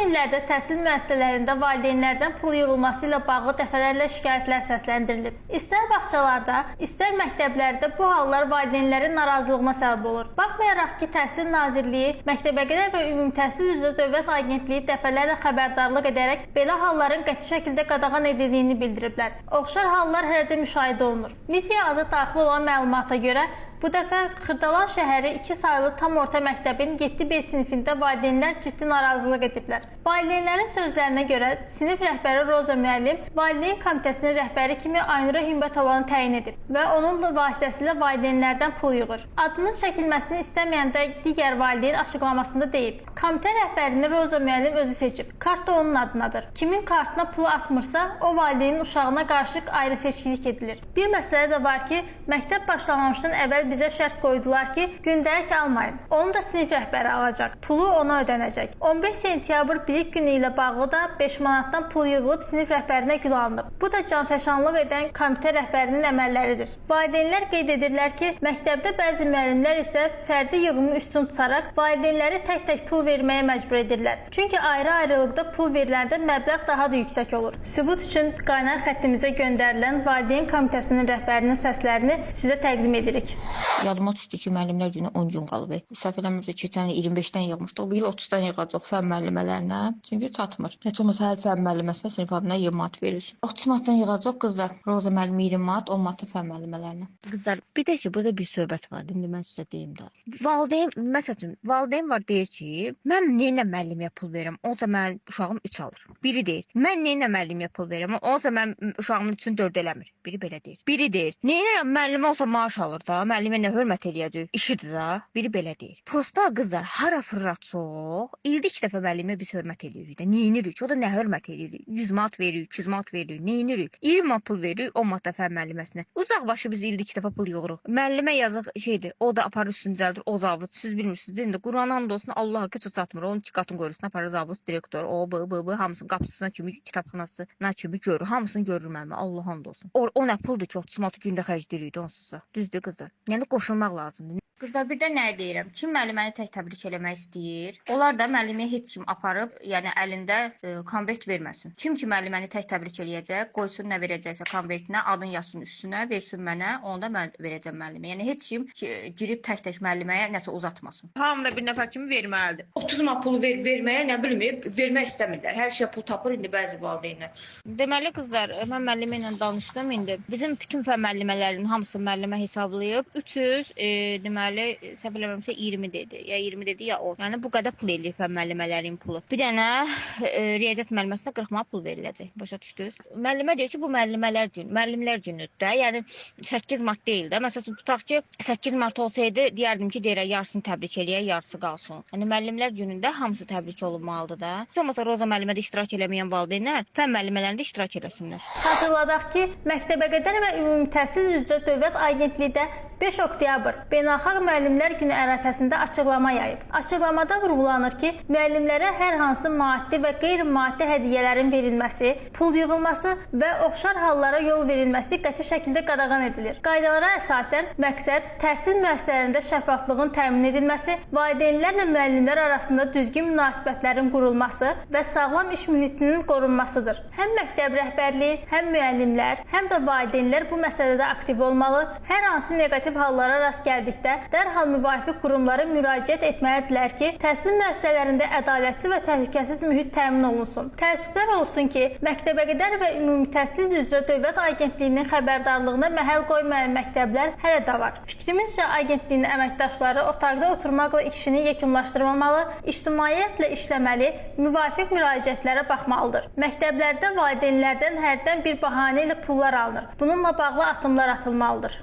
illərdə təhsil müəssisələrində valideynlərdən pul yığılması ilə bağlı dəfələrlə şikayətlər səsləndirilib. İstər bağçalarda, istər məktəblərdə bu hallar valideynlərin narazılığına səbəb olur. Baxmayaraq ki, Təhsil Nazirliyi, Məktəbəqədər və Ümumi Təhsil üzrə Dövlət Agentliyi dəfələrlə xəbərdarlıq edərək belə halların qəti şəkildə qadağan edildiyini bildiriblər. Oxşar hallar hələ də müşahidə olunur. Missiyaya daxil olan məlumata görə bu dəfə Xırdalan şəhəri 2 saylı tam orta məktəbin 7B sinifində valideynlər ciddi narazılıq ediblər. Valideynlərin sözlərinə görə sinif rəhbəri Roza müəllim valideyn komitəsinin rəhbəri kimi Aynura Hümbətovanı təyin edib və onun vasitəsilə valideynlərdən pul yığır. Adının çəkilməsini istəməyən də digər valideyn açıqlamasında deyib. Komitə rəhbərini Roza müəllim özü seçib. Kart da onun adınadır. Kimin kartına pulu atmırsa, o valideynin uşağına qarşı ayrı seçkilik edilir. Bir məsələ də var ki, məktəb başlamamışdan əvvəl bizə şərt qoydular ki, gündəlik almayın. Onu da sinif rəhbəri alacaq. Pulu ona ödənəcək. 15 sentyabr bilik günü ilə bağlı da 5 manatdan pul yığılıb sinif rəhbərinə gül alınıb. Bu da canfəşanlıq edən komitə rəhbərinin əməlləridir. Valideynlər qeyd edirlər ki, məktəbdə bəzi müəllimlər isə fərdi yığımı üstün tutaraq valideynləri tək-tək pul verməyə məcbur edirlər. Çünki ayrı-ayrılıqda pul veriləndə məbləğ daha da yüksək olur. Sübut üçün qaynar xəttimizə göndərilən valideyn komitəsinin rəhbərinin səslərini sizə təqdim edirik. Yadıma düşdü ki, müəllimlər günü 10 gün qalıb. Səhv eləmirəmsə, keçən il 25-dən yığmışdıq. Bu il 30-dan yığacaq fən müəllimələrinə. Çünki çatmır. Heç olmasa hər fən müəlliməsinə sinif adına 20 manat verir. 30 manatdan yığacaq qızlar. Roza müəllim 20 manat, 10 manat fən müəllimələrinə. Qızlar, bir də ki, burada bir söhbət var. İndi mən sizə deyim də. Valideyn, məsələn, valideyn var deyir ki, mən nəyinə müəllimə pul verirəm? O zaman uşağım 3 alır. Biri deyir, mən nəyinə müəllimə pul verirəm? O zaman uşağımın üçün 4 eləmir. Biri belə deyir. Biri deyir, nəyinə müəllimə olsa maaş alır da, müəllimə nə hörmət eləyəcək? İşidir da. Biri belə deyir. Prosta qızlar, hara fırrat çox, ildə 2 dəfə müəllimə biz hörmət eləyirik də. Neyinirik? O da nə hörmət eləyirik? 100 manat veririk, 200 manat veririk. Neyinirik? 20 manat pul veririk, 10 manat da fən müəlliməsinə. Uzaqbaşı biz ildə 2 dəfə pul yığırıq. Müəllimə yazıq şeydir. O da aparır üstünü düzəldir, o zavod. Siz bilmirsiniz, deyim də Qur'an and olsun, Allah haqqı çox çatmır. Onun 2 qatın qoyursun, aparır zavod direktor. O bu hamısının qapısına kimi, kitabxanasına kimi görür. Hamısını görür müəllimə. Allah and olsun. O nə puldur ki, 30 manat gündə xərcləyirik onsuzsa. Düzdür qızlar. Yəni qoşulmaq lazımdır. Qızlar, bir də nə deyirəm? Kim müəlliməni tək təbrik eləmək istəyir? Onlar da müəlliməyə heç kim aparıb, yəni əlində konvert verməsin. Kim ki müəlliməni tək təbrik eləyəcək, qoysun nə verəcəksə konvertinə, adın yazsın üstünə, versin mənə, onu da mən verəcəm müəllimə. Yəni heç kim girib tək-tək müəlliməyə nəsə uzatmasın. Hamı da bir nəfər kimi verməlidir. 30 manat pulu verməyə nə bilmir, vermək istəmirlər. Hər şeyə pul tapır indi bəzi valideynlər. Deməli qızlar, mən müəllimə ilə danışdım indi. Bizim bütün fən müəllimələrinin hamısını müəllimə hesablayıb 300 deməli səhv eləmirəmsə 20 dedi. Ya 20 dedi ya o. Yəni bu qədər pul eləyir fən müəllimələrin pulu. Bir dənə riyaziyyat müəlliməsinə 40 manat pul veriləcək. Başa düşdünüz? Müəllimə deyir ki, bu müəllimlər günüdür də. Yəni 8 mart deyil də. Məsələn tutaq ki, 8 mart olsaydı deyərdim ki, deyirəm yarısını təbrik eləyək, yarısı qalsın. Yəni müəllimlər günündə hamısı təbrik olunmalıdır da. Heç olmasa Roza müəllimədə iştirak eləməyən valideynlər fən müəllimələrində iştirak eləsinlər. Xatırladaq ki, Məktəbəqədər və Ümumi Təhsil üzrə Dövlət Agentliyi də 5 oktyabr Beynəlxalq Müəllimlər Günü ərəfəsində açıqlama yayıb. Açıqlamada vurğulanır ki, müəllimlərə hər hansı maddi və qeyri-maddi hədiyyələrin verilməsi, pul yığılması və oxşar hallara yol verilməsi qəti şəkildə qadağan edilir. Qaydalara əsasən məqsəd təhsil müəssisələrində şəffaflığın təmin edilməsi, valideynlərlə müəllimlər arasında düzgün münasibətlərin qurulması və sağlam iş mühitinin qorunmasıdır. Həm məktəb rəhbərliyi, həm müəllimlər, həm də valideynlər bu məsələdə aktiv olmalı. Hər hansı neqativ hallara rast gəldikdə dərhal müvafiq qurumlara müraciət etməlidirlər ki, təhsil müəssisələrində ədalətli və təhlükəsiz mühit təmin olunsun. Təəssüflər olsun ki, Məktəbəqədər və Ümumi Təhsil üzrə Dövlət Agentliyinin xəbərdarlığına məhəl qoymayan məktəblər hələ də var. Fikrimizcə agentliyin əməkdaşları otaqda oturmaqla işini yekunlaşdırmamalı, ictimaiyyətlə işləməli, müvafiq müraciətlərə baxmalıdır. Məktəblərdə valideynlərdən hərdən bir bəhanə ilə pullar alınır. Bununla bağlı addımlar atılmalıdır.